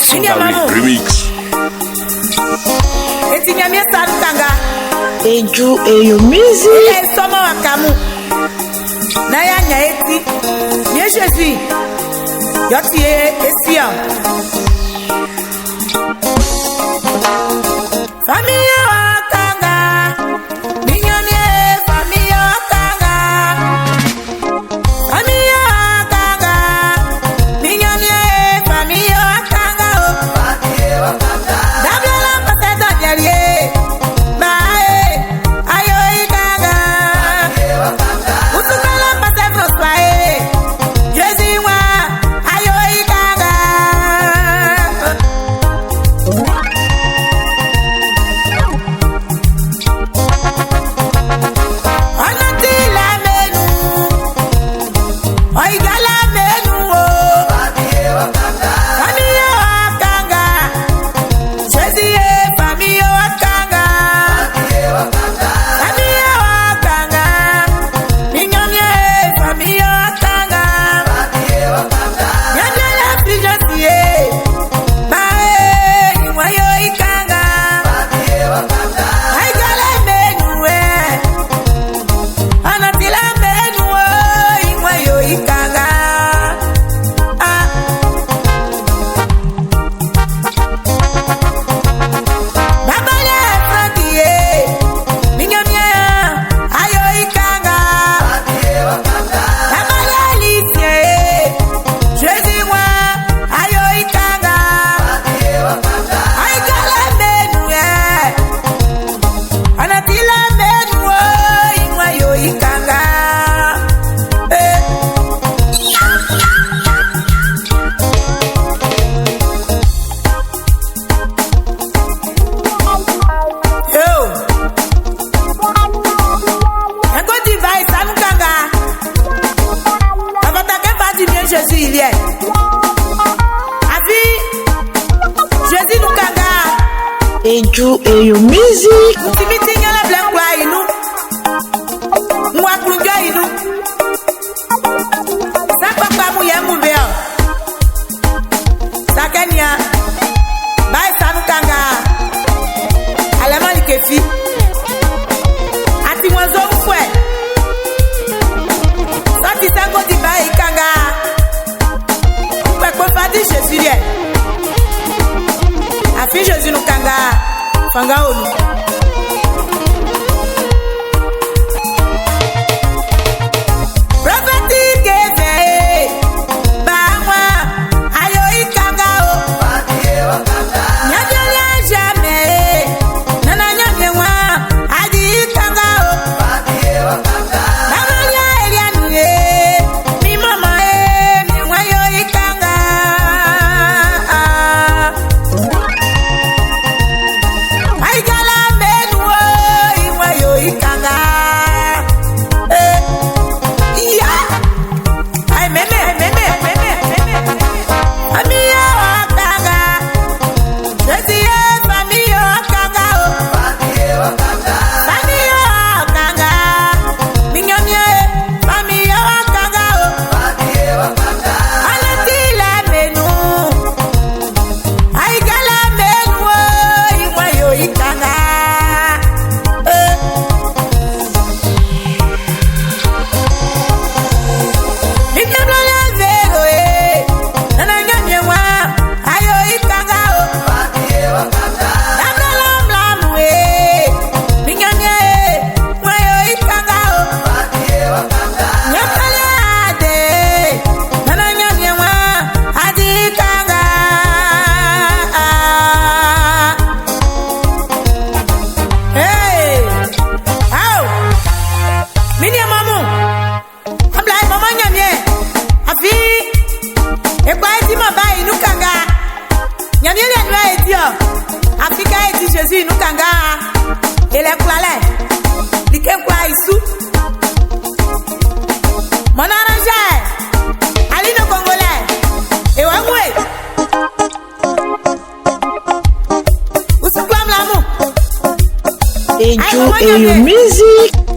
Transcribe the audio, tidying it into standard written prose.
Sodali Remix. Etinyamia Sarukanga. Eju eyo music. Ile soma wakamu. Na ya nya eti. Ni Jésus. Yoti esia. Familia wakanga. Minyamie familia wakanga. Familia wakanga. Minyamie familia wakanga. Familia wakanga. Dabla patata dialie. Bae ayo ikanga. Familia wakanga. Usukala patata swae. Jésus wa ayo ikanga. Jésus il y est. Avi Jésus nous kanga. Eju eyo music. Timiti nyala blanc kwa inu. Mwa kunja inu. Sa papa mu ya mubeo. Sa Kenya. Bai sanu kanga. Alama likefi. Ati mwanzo mfwe. Sati sango di bai kanga. Jésus est. Afi Jésus nous kanga. Fanga onu. Prophétique éveillé. Bamwa. Ayo ikanga o. Nyadiolia jamais. Nana nyamyewa. Adi ikanga o. Nanalia elianuye. Mi mama e. Mi wayo ikanga. Africa eti Jésus nous kanga. Et les plales. Dike kwa isu. Mon arrangé. Ali no congolais. Et wangwe. Eju eyo music.